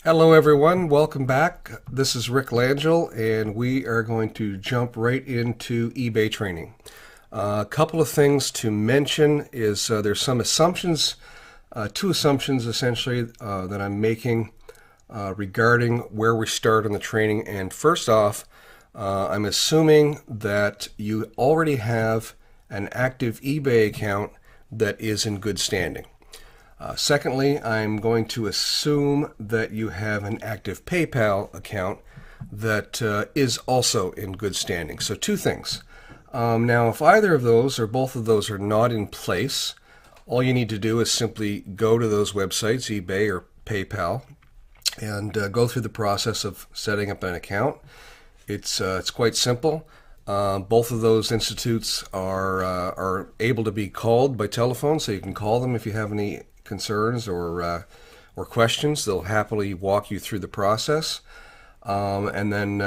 Hello everyone, welcome back. This is Rick Langell and we are going to jump right into eBay training. A couple of things to mention is there's some assumptions, two assumptions essentially that I'm making regarding where we start on the training. And first off, I'm assuming that you already have an active eBay account that is in good standing. Secondly, I'm going to assume that you have an active PayPal account that is also in good standing. So two things. Now, if either of those or both of those are not in place, all you need to do is simply go to those websites, eBay or PayPal, and go through the process of setting up an account. It's quite simple. Both of those institutes are able to be called by telephone, so you can call them if you have any concerns or questions. They'll happily walk you through the process, and then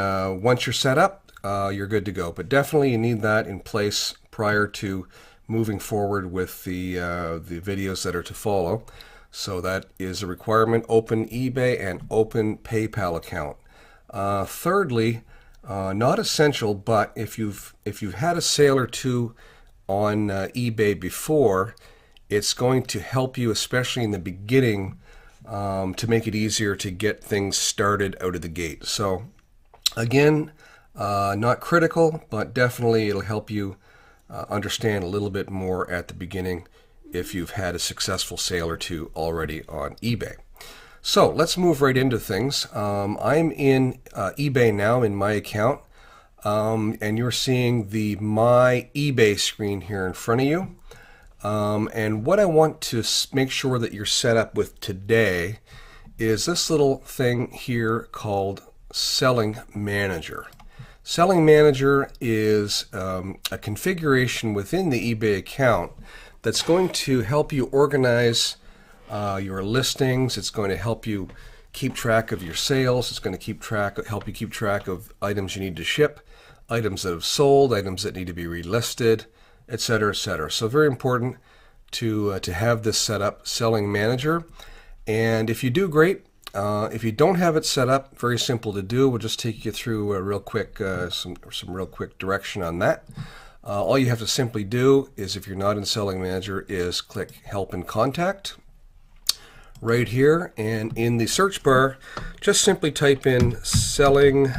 once you're set up, you're good to go. But definitely you need that in place prior to moving forward with the videos that are to follow. So that is a requirement: open eBay and open PayPal account. Thirdly, not essential, but if you've had a sale or two on eBay before, it's going to help you, especially in the beginning, to make it easier to get things started out of the gate. So again, not critical, but definitely it'll help you understand a little bit more at the beginning if you've had a successful sale or two already on eBay. So let's move right into things. I'm in eBay now in my account, and you're seeing the My eBay screen here in front of you. And what I want to make sure that you're set up with today is this little thing here called Selling Manager. Selling Manager is a configuration within the eBay account that's going to help you organize your listings. It's going to help you keep track of your sales. It's going to help you keep track of items you need to ship, items that have sold, items that need to be relisted, etc., etc. So very important to have this set up, Selling Manager. And if you do, great. If you don't have it set up, very simple to do. We'll just take you through a real quick some real quick direction on that. All you have to simply do is, if you're not in Selling Manager, is click Help and Contact right here, and in the search bar, just simply type in Selling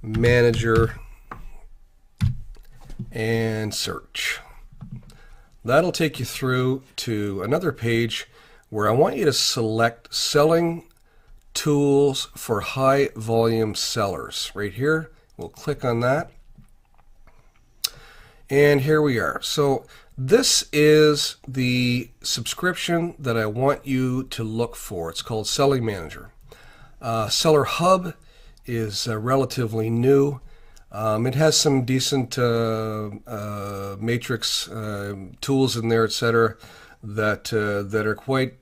Manager and search. That'll take you through to another page where I want you to select Selling Tools for High Volume Sellers. Right here, we'll click on that. And here we are. So this is the subscription that I want you to look for. It's called Selling Manager. Seller Hub is relatively new. It has some decent matrix tools in there, etc., that are quite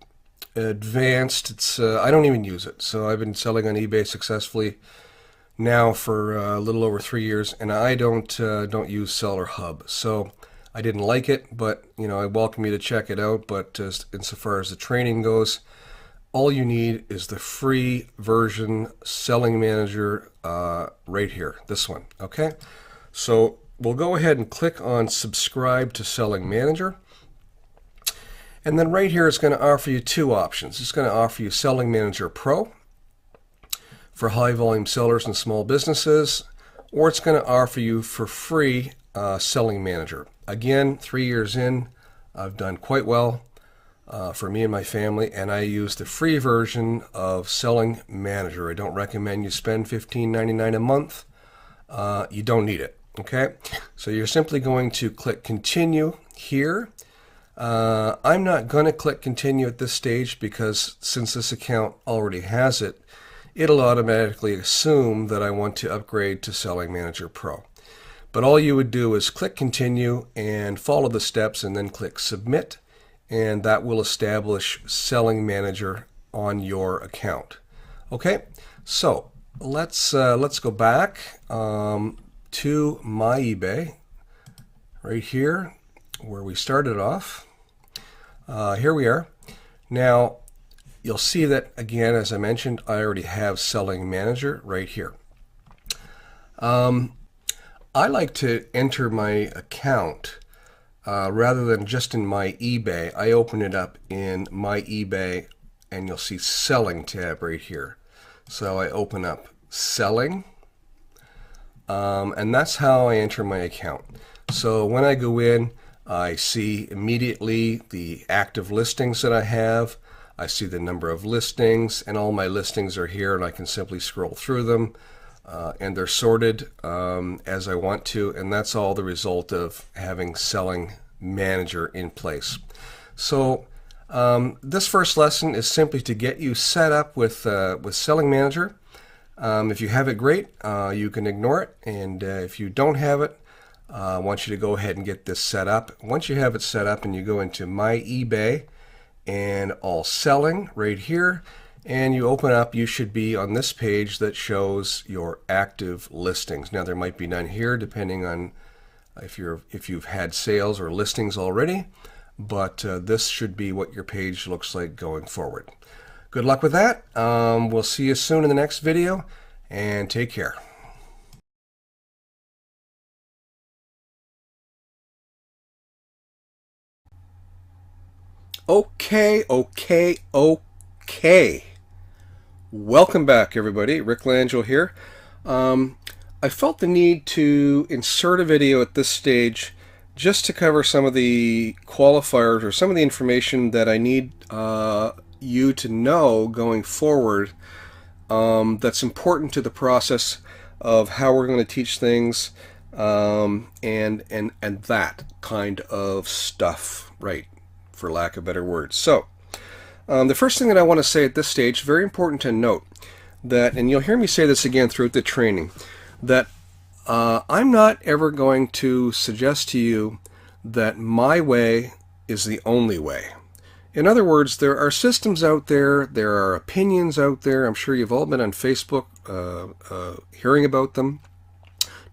advanced. It's I don't even use it. So I've been selling on eBay successfully now for a little over 3 years, and I don't use Seller Hub. So I didn't like it, but I welcome you to check it out. But insofar as the training goes, all you need is the free version, Selling Manager, right here, this one. Okay, so we'll go ahead and click on Subscribe to Selling Manager. And then right here, it's going to offer you two options. It's going to offer you Selling Manager Pro for high volume sellers and small businesses, or it's going to offer you for free Selling Manager. Again, 3 years in, I've done quite well for me and my family, and I use the free version of Selling Manager. I don't recommend you spend $15.99 a month. You don't need it. Okay, so you're simply going to click Continue here. I'm not going to click Continue at this stage because since this account already has it, it'll automatically assume that I want to upgrade to Selling Manager Pro. But all you would do is click Continue and follow the steps, and then click Submit, and that will establish Selling Manager on your account. Okay, so let's go back to My eBay right here where we started off. Here we are. Now, you'll see that, again, as I mentioned, I already have Selling Manager right here. I like to enter my account rather than just in my eBay. I open it up in my eBay, and you'll see Selling tab right here. So I open up Selling, and that's how I enter my account. So when I go in, I see immediately the active listings that I have. I see the number of listings, and all my listings are here, and I can simply scroll through them, and they're sorted as I want to, and that's all the result of having Selling Manager in place. So this first lesson is simply to get you set up with Selling Manager. If you have it, great. You can ignore it, and if you don't have it, I want you to go ahead and get this set up. Once you have it set up and you go into My eBay and All Selling right here, and you open up, you should be on this page that shows your active listings. Now there might be none here depending on if you've had sales or listings already, but this should be what your page looks like going forward. Good luck with that. We'll see you soon in the next video, and take care. Okay. Welcome back, everybody. Rick Langell here. I felt the need to insert a video at this stage just to cover some of the qualifiers or some of the information that I need you to know going forward that's important to the process of how we're going to teach things and that kind of stuff, right, for lack of better words. So the first thing that I want to say at this stage, very important to note that, and you'll hear me say this again throughout the training, that I'm not ever going to suggest to you that my way is the only way. In other words, there are systems out there, there are opinions out there. I'm sure you've all been on Facebook hearing about them,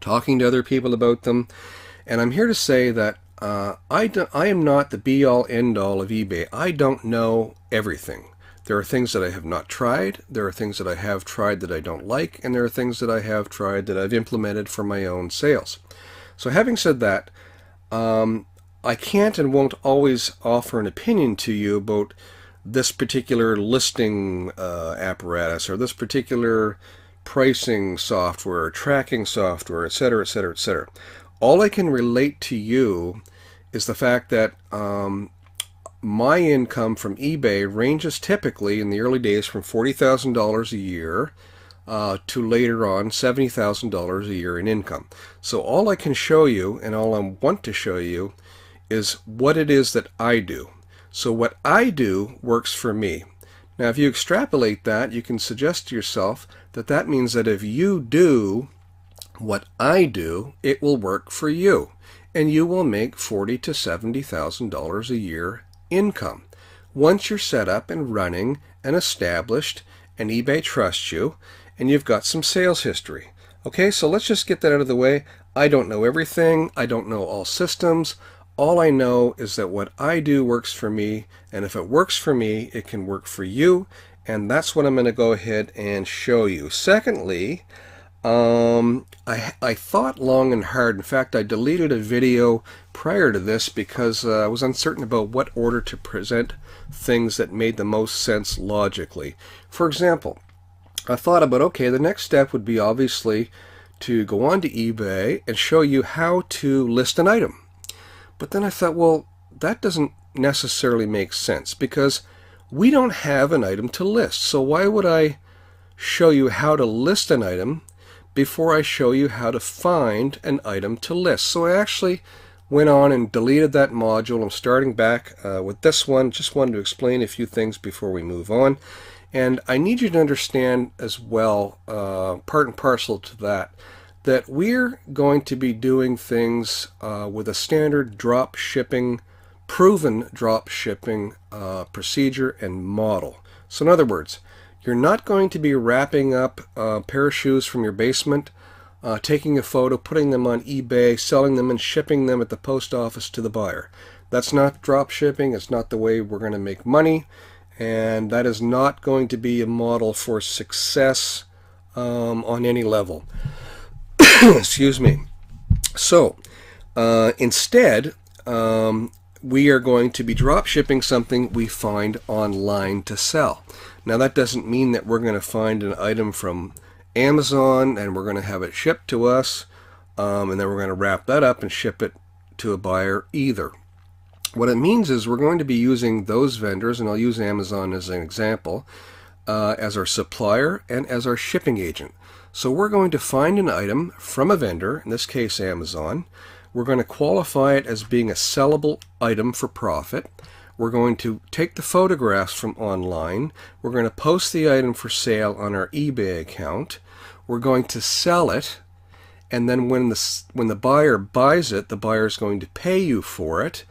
talking to other people about them, and I'm here to say that I am not the be-all, end-all of eBay. I don't know everything. There are things that I have not tried, there are things that I have tried that I don't like, and there are things that I have tried that I've implemented for my own sales. So having said that, I can't and won't always offer an opinion to you about this particular listing apparatus or this particular pricing software, tracking software, etc., etc., etc. All I can relate to you is the fact that my income from eBay ranges typically in the early days from $40,000 a year to later on $70,000 a year in income. So all I can show you and all I want to show you is what it is that I do. So what I do works for me. Now if you extrapolate that, you can suggest to yourself that that means that if you do what I do, it will work for you, and you will make $40,000 to $70,000 a year income once you're set up and running and established and eBay trusts you and you've got some sales history. Okay, so let's just get that out of the way. I don't know everything. I don't know all systems. All I know is that what I do works for me, and if it works for me, it can work for you, and that's what I'm going to go ahead and show you. Secondly, I thought long and hard. In fact, I deleted a video prior to this because I was uncertain about what order to present things that made the most sense logically. For example, I thought about, okay, the next step would be obviously to go on to eBay and show you how to list an item. But then I thought, well, that doesn't necessarily make sense because we don't have an item to list. So why would I show you how to list an item before I show you how to find an item to list? So I actually went on and deleted that module. I'm starting back with this one. Just wanted to explain a few things before we move on. And I need you to understand as well, part and parcel to that we're going to be doing things with a standard drop shipping, proven drop shipping procedure and model. So in other words, you're not going to be wrapping up a pair of shoes from your basement, taking a photo, putting them on eBay, selling them and shipping them at the post office to the buyer. That's not drop shipping. It's not the way we're going to make money. and that is not going to be a model for success on any level. Excuse me. So instead, we are going to be drop shipping something we find online to sell. Now that doesn't mean that we're going to find an item from Amazon and we're going to have it shipped to us, and then we're going to wrap that up and ship it to a buyer either. What it means is we're going to be using those vendors, and I'll use Amazon as an example, as our supplier and as our shipping agent. So we're going to find an item from a vendor, in this case Amazon. We're going to qualify it as being a sellable item for profit. We're going to take the photographs from online. We're going to post the item for sale on our eBay account. We're going to sell it, and then when the buyer buys it, the buyer is going to pay you for it.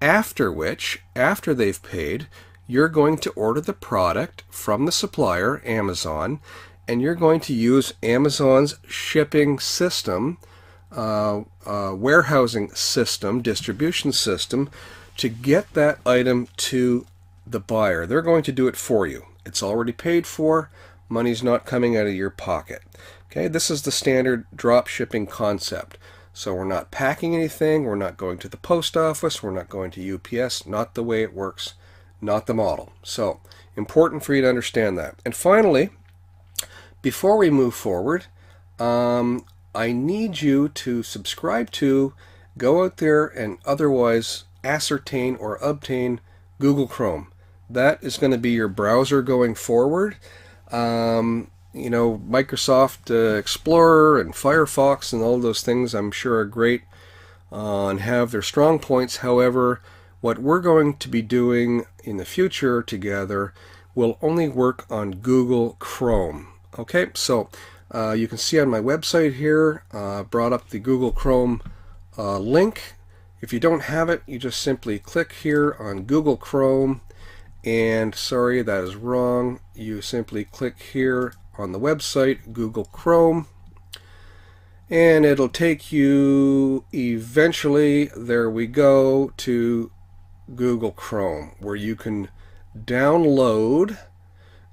After which, after they've paid, you're going to order the product from the supplier, Amazon, and you're going to use Amazon's shipping system, warehousing system, distribution system, to get that item to the buyer. They're going to do it for you. It's already paid for. Money's not coming out of your pocket. Okay, this is the standard drop shipping concept. So we're not packing anything, we're not going to the post office, we're not going to UPS, not the way it works, not the model. So important for you to understand that. And finally, before we move forward, I need you to subscribe to, go out there and otherwise ascertain or obtain Google Chrome. That is going to be your browser going forward. You know, Microsoft Explorer and Firefox and all those things I'm sure are great and have their strong points. However, what we're going to be doing in the future together will only work on Google Chrome. Okay, so you can see on my website here, brought up the Google Chrome link. If you don't have it, you just simply click here on Google Chrome, and sorry, that is wrong. You simply click here on the website, Google Chrome, and it'll take you eventually, there we go, to Google Chrome, where you can download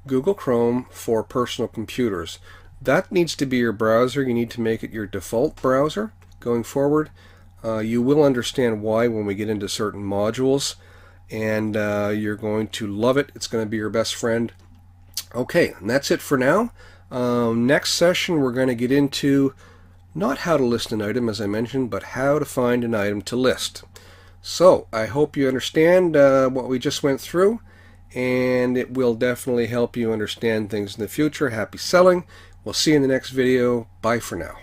Google Chrome for personal computers. That needs to be your browser. You need to make it your default browser going forward. You will understand why when we get into certain modules, and you're going to love it. It's going to be your best friend. Okay, and that's it for now. Next session we're going to get into not how to list an item, as I mentioned, but how to find an item to list. So I hope you understand what we just went through, and it will definitely help you understand things in the future. Happy selling. We'll see you in the next video. Bye for now.